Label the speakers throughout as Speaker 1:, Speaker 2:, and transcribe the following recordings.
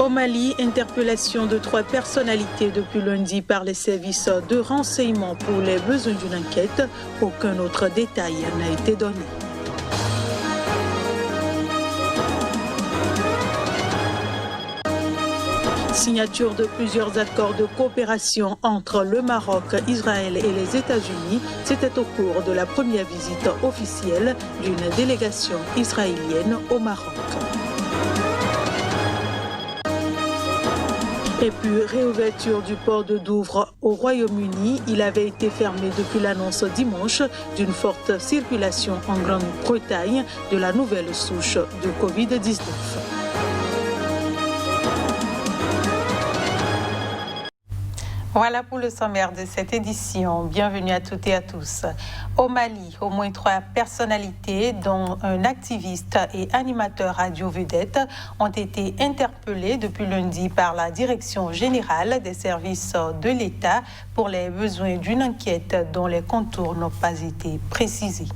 Speaker 1: Au Mali, interpellation de 3 personnalités depuis lundi par les services de renseignement pour les besoins d'une enquête. Aucun autre détail n'a été donné. Signature de plusieurs accords de coopération entre le Maroc, Israël et les États-Unis, c'était au cours de la première visite officielle d'une délégation israélienne au Maroc. Et puis, réouverture du port de Douvres au Royaume-Uni. Il avait été fermé depuis l'annonce dimanche d'une forte circulation en Grande-Bretagne de la nouvelle souche de Covid-19. Voilà pour le sommaire de cette édition. Bienvenue à toutes et à tous. Au Mali, au moins 3 personnalités, dont un activiste et animateur radio-vedette, ont été interpellées depuis lundi par la Direction générale des services de l'État pour les besoins d'une enquête dont les contours n'ont pas été précisés.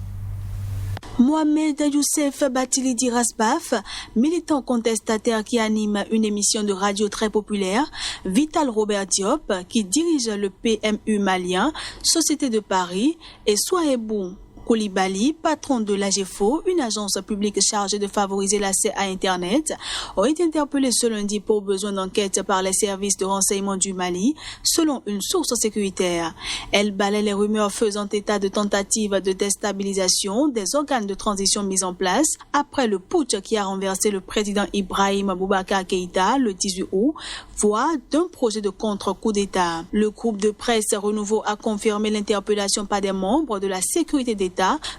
Speaker 2: Mohamed Youssef Batilidi Rasbaf, militant contestataire qui anime une émission de radio très populaire, Vital Robert Diop, qui dirige le PMU malien, Société de Paris, et Souaibou Koulibaly, patron de l'AGEFO, une agence publique chargée de favoriser l'accès à Internet, ont été interpellés ce lundi pour besoin d'enquête par les services de renseignement du Mali, selon une source sécuritaire. Elle balaie les rumeurs faisant état de tentatives de déstabilisation des organes de transition mis en place après le putsch qui a renversé le président Ibrahim Boubacar Keïta le 18 août, voire d'un projet de contre-coup d'État. Le groupe de presse Renouveau a confirmé l'interpellation par des membres de la sécurité d'État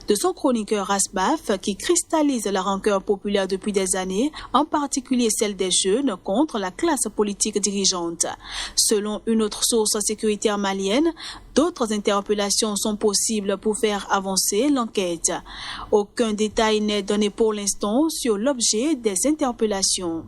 Speaker 2: de son chroniqueur Rasbaf qui cristallise la rancœur populaire depuis des années, en particulier celle des jeunes contre la classe politique dirigeante. Selon une autre source sécuritaire malienne, d'autres interpellations sont possibles pour faire avancer l'enquête. Aucun détail n'est donné pour l'instant sur l'objet des interpellations.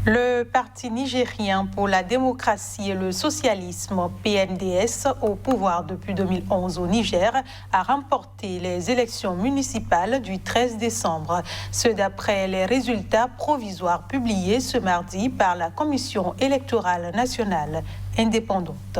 Speaker 1: Le Parti nigérien pour la démocratie et le socialisme, PNDS, au pouvoir depuis 2011 au Niger, a remporté les élections municipales du 13 décembre. Ce d'après les résultats provisoires publiés ce mardi par la Commission électorale nationale indépendante.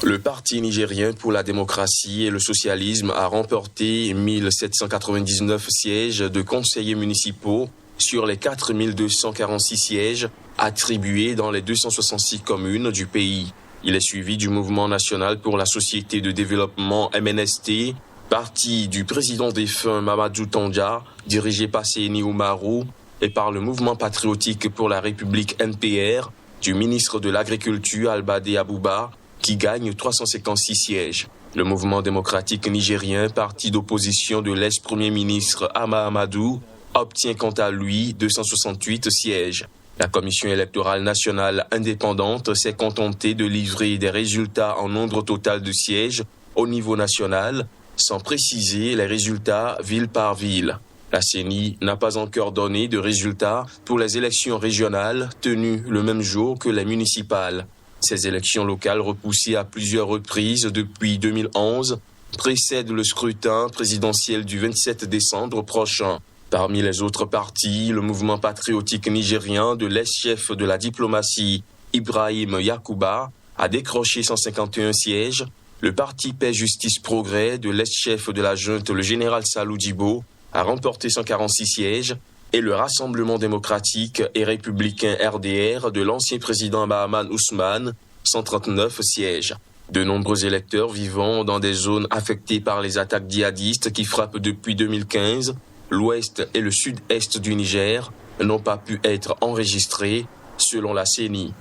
Speaker 3: Le Parti nigérien pour la démocratie et le socialisme a remporté 1799 sièges de conseillers municipaux sur les 4246 sièges attribués dans les 266 communes du pays. Il est suivi du Mouvement national pour la société de développement MNST, parti du président défunt Mamadou Tandja, dirigé par Séni Oumarou, et par le Mouvement patriotique pour la République NPR, du ministre de l'Agriculture Albade Abouba, qui gagne 356 sièges. Le Mouvement démocratique nigérien, parti d'opposition de l'ex-premier ministre Hama Amadou, obtient quant à lui 268 sièges. La Commission électorale nationale indépendante s'est contentée de livrer des résultats en nombre total de sièges au niveau national, sans préciser les résultats ville par ville. La CENI n'a pas encore donné de résultats pour les élections régionales tenues le même jour que les municipales. Ces élections locales repoussées à plusieurs reprises depuis 2011 précèdent le scrutin présidentiel du 27 décembre prochain. Parmi les autres partis, le mouvement patriotique nigérien de l'ex-chef de la diplomatie, Ibrahim Yakuba, a décroché 151 sièges. Le parti Paix Justice Progrès de l'ex-chef de la junte, le général Salou Djibo, a remporté 146 sièges. Et le Rassemblement démocratique et républicain RDR de l'ancien président Mahaman Ousmane, 139 sièges. De nombreux électeurs vivant dans des zones affectées par les attaques djihadistes qui frappent depuis 2015, l'ouest et le sud-est du Niger n'ont pas pu être enregistrés, selon la CENI.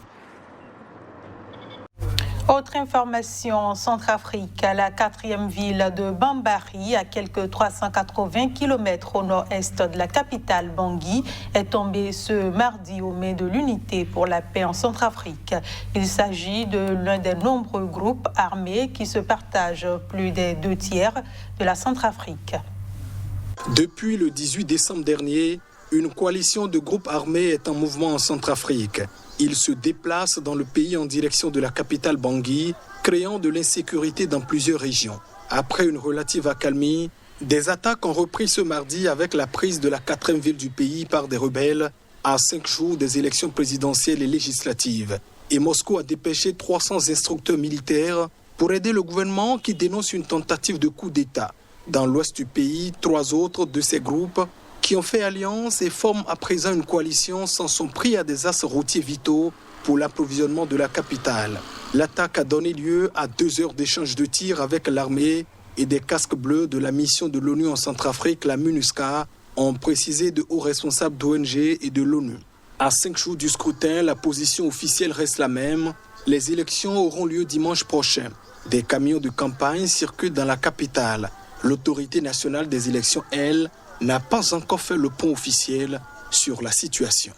Speaker 1: Autre information en Centrafrique, la 4e ville de Bambari, à quelques 380 km au nord-est de la capitale Bangui, est tombée ce mardi au mai de l'Unité pour la paix en Centrafrique. Il s'agit de l'un des nombreux groupes armés qui se partagent plus des 2/3 de la Centrafrique.
Speaker 4: Depuis le 18 décembre dernier, une coalition de groupes armés est en mouvement en Centrafrique. Ils se déplacent dans le pays en direction de la capitale Bangui, créant de l'insécurité dans plusieurs régions. Après une relative accalmie, Des attaques ont repris ce mardi avec la prise de la 4e ville du pays par des rebelles à 5 jours des élections présidentielles et législatives. Et Moscou a dépêché 300 instructeurs militaires pour aider le gouvernement qui dénonce une tentative de coup d'État. Dans l'ouest du pays, 3 autres de ces groupes qui ont fait alliance et forment à présent une coalition s'en sont pris à des axes routiers vitaux pour l'approvisionnement de la capitale. L'attaque a donné lieu à 2 heures d'échange de tirs avec l'armée et des casques bleus de la mission de l'ONU en Centrafrique, la MINUSCA, ont précisé de hauts responsables d'ONG et de l'ONU. À 5 jours du scrutin, la position officielle reste la même. Les élections auront lieu dimanche prochain. Des camions de campagne circulent dans la capitale. L'autorité nationale des élections, elle, n'a pas encore fait le point officiel sur la situation.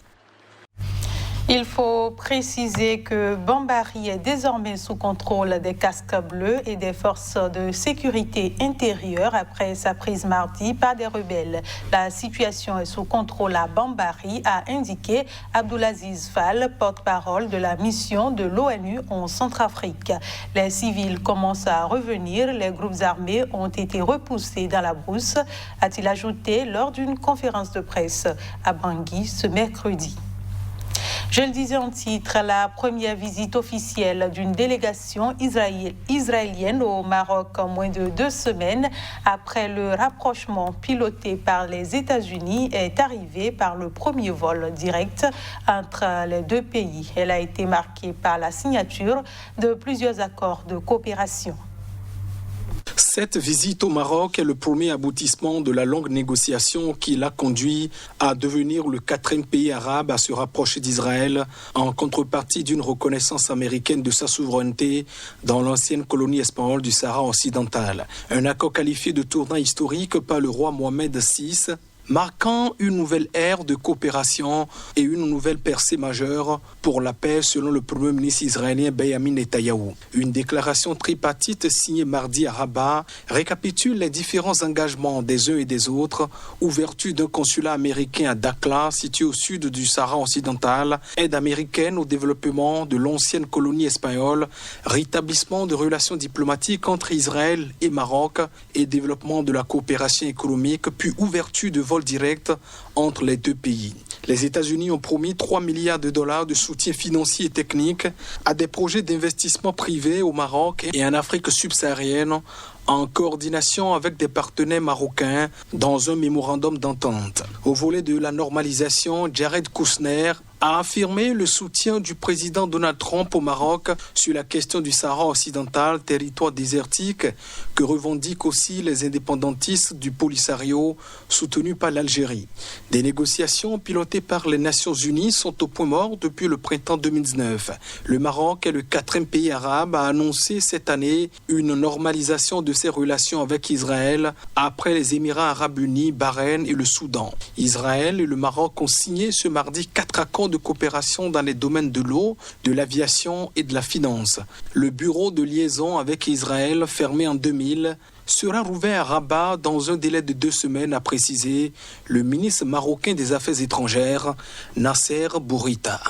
Speaker 1: Il faut préciser que Bambari est désormais sous contrôle des casques bleus et des forces de sécurité intérieure après sa prise mardi par des rebelles. La situation est sous contrôle à Bambari, a indiqué Abdoulaziz Fall, porte-parole de la mission de l'ONU en Centrafrique. Les civils commencent à revenir, les groupes armés ont été repoussés dans la brousse, a-t-il ajouté lors d'une conférence de presse à Bangui ce mercredi. Je le disais en titre, la première visite officielle d'une délégation israélienne au Maroc en moins de 2 semaines après le rapprochement piloté par les États-Unis est arrivée par le premier vol direct entre les 2 pays. Elle a été marquée par la signature de plusieurs accords de coopération.
Speaker 4: Cette visite au Maroc est le premier aboutissement de la longue négociation qui l'a conduit à devenir le 4e pays arabe à se rapprocher d'Israël en contrepartie d'une reconnaissance américaine de sa souveraineté dans l'ancienne colonie espagnole du Sahara occidental. Un accord qualifié de tournant historique par le roi Mohamed VI, marquant une nouvelle ère de coopération et une nouvelle percée majeure pour la paix selon le premier ministre israélien Benjamin Netanyahou. Une déclaration tripartite signée mardi à Rabat récapitule les différents engagements des uns et des autres, ouverture d'un consulat américain à Dakhla, situé au sud du Sahara occidental, aide américaine au développement de l'ancienne colonie espagnole, rétablissement de relations diplomatiques entre Israël et Maroc et développement de la coopération économique, puis ouverture de vols directs entre les 2 pays. Les États-Unis ont promis 3 milliards de dollars de soutien financier et technique à des projets d'investissement privés au Maroc et en Afrique subsaharienne en coordination avec des partenaires marocains dans un mémorandum d'entente. Au volet de la normalisation, Jared Kushner a affirmé le soutien du président Donald Trump au Maroc sur la question du Sahara occidental, territoire désertique, que revendiquent aussi les indépendantistes du Polisario, soutenus par l'Algérie. Des négociations pilotées par les Nations Unies sont au point mort depuis le printemps 2019. Le Maroc est le 4e pays arabe à annoncer cette année une normalisation de ses relations avec Israël après les Émirats arabes unis, Bahreïn et le Soudan. Israël et le Maroc ont signé ce mardi 4 accords de coopération dans les domaines de l'eau, de l'aviation et de la finance. Le bureau de liaison avec Israël, fermé en 2000, sera rouvert à Rabat dans un délai de 2 semaines, a précisé le ministre marocain des Affaires étrangères, Nasser Bourita.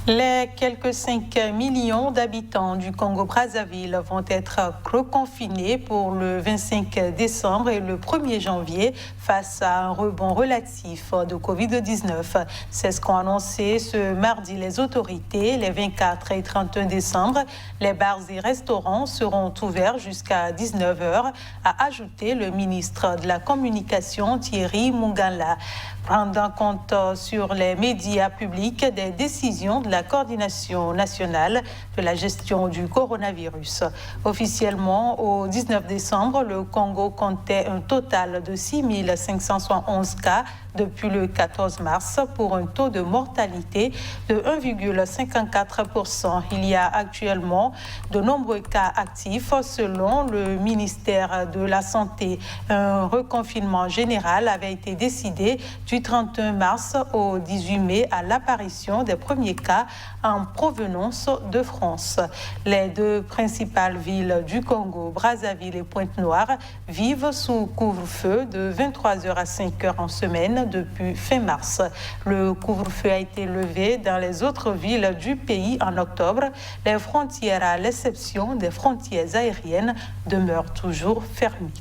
Speaker 1: Les quelques 5 millions d'habitants du Congo-Brazzaville vont être reconfinés pour le 25 décembre et le 1er janvier face à un rebond relatif de Covid-19. C'est ce qu'ont annoncé ce mardi les autorités. Les 24 et 31 décembre, les bars et restaurants seront ouverts jusqu'à 19h, a ajouté le ministre de la Communication Thierry Mungala. Prendre compte sur les médias publics des décisions de la coordination nationale de la gestion du coronavirus. Officiellement, au 19 décembre, le Congo comptait un total de 6 571 cas depuis le 14 mars pour un taux de mortalité de 1,54%. Il y a actuellement de nombreux cas actifs selon le ministère de la Santé. Un reconfinement général avait été décidé du 31 mars au 18 mai à l'apparition des premiers cas en provenance de France. Les 2 principales villes du Congo, Brazzaville et Pointe-Noire, vivent sous couvre-feu de 23h à 5h en semaine depuis fin mars. Le couvre-feu a été levé dans les autres villes du pays en octobre. Les frontières, à l'exception des frontières aériennes, demeurent toujours fermées.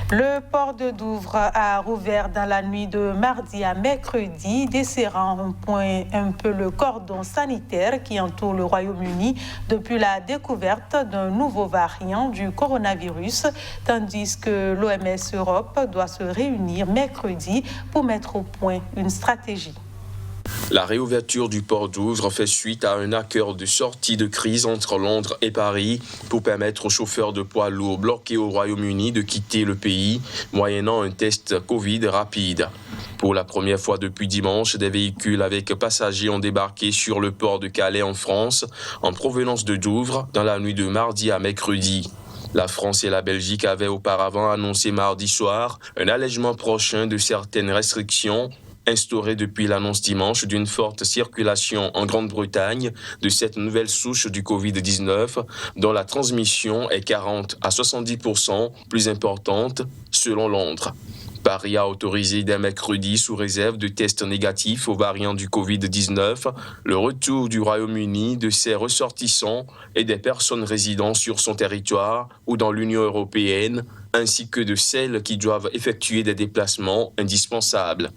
Speaker 1: Le port de Douvres a rouvert dans la nuit de mardi à mercredi, desserrant un peu le cordon sanitaire qui entoure le Royaume-Uni depuis la découverte d'un nouveau variant du coronavirus, tandis que l'OMS Europe doit se réunir mercredi pour mettre au point une stratégie.
Speaker 3: La réouverture du port Douvres fait suite à un accord de sortie de crise entre Londres et Paris pour permettre aux chauffeurs de poids lourds bloqués au Royaume-Uni de quitter le pays, moyennant un test Covid rapide. Pour la première fois depuis dimanche, des véhicules avec passagers ont débarqué sur le port de Calais en France, en provenance de Douvres, dans la nuit de mardi à mercredi. La France et la Belgique avaient auparavant annoncé mardi soir un allègement prochain de certaines restrictions instauré depuis l'annonce dimanche d'une forte circulation en Grande-Bretagne de cette nouvelle souche du Covid-19 dont la transmission est 40 à 70% plus importante selon Londres. Paris a autorisé dès mercredi, sous réserve de tests négatifs aux variants du Covid-19, le retour du Royaume-Uni de ses ressortissants et des personnes résidant sur son territoire ou dans l'Union européenne, ainsi que de celles qui doivent effectuer des déplacements indispensables.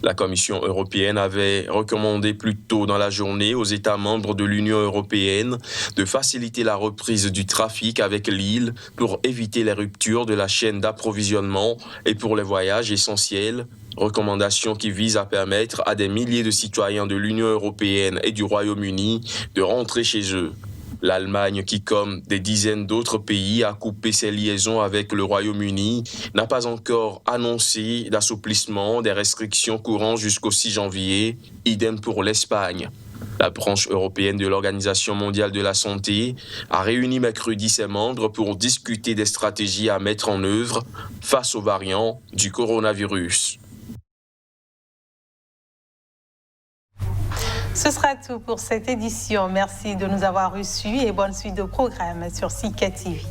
Speaker 3: La Commission européenne avait recommandé plus tôt dans la journée aux États membres de l'Union européenne de faciliter la reprise du trafic avec l'île pour éviter les ruptures de la chaîne d'approvisionnement et pour les voyages essentiels, recommandation qui vise à permettre à des milliers de citoyens de l'Union européenne et du Royaume-Uni de rentrer chez eux. L'Allemagne, qui comme des dizaines d'autres pays a coupé ses liaisons avec le Royaume-Uni, n'a pas encore annoncé d'assouplissement des restrictions courant jusqu'au 6 janvier, idem pour l'Espagne. La branche européenne de l'Organisation mondiale de la santé a réuni mercredi ses membres pour discuter des stratégies à mettre en œuvre face aux variants du coronavirus.
Speaker 1: Ce sera tout pour cette édition. Merci de nous avoir reçus et bonne suite de programmes sur Sika TV.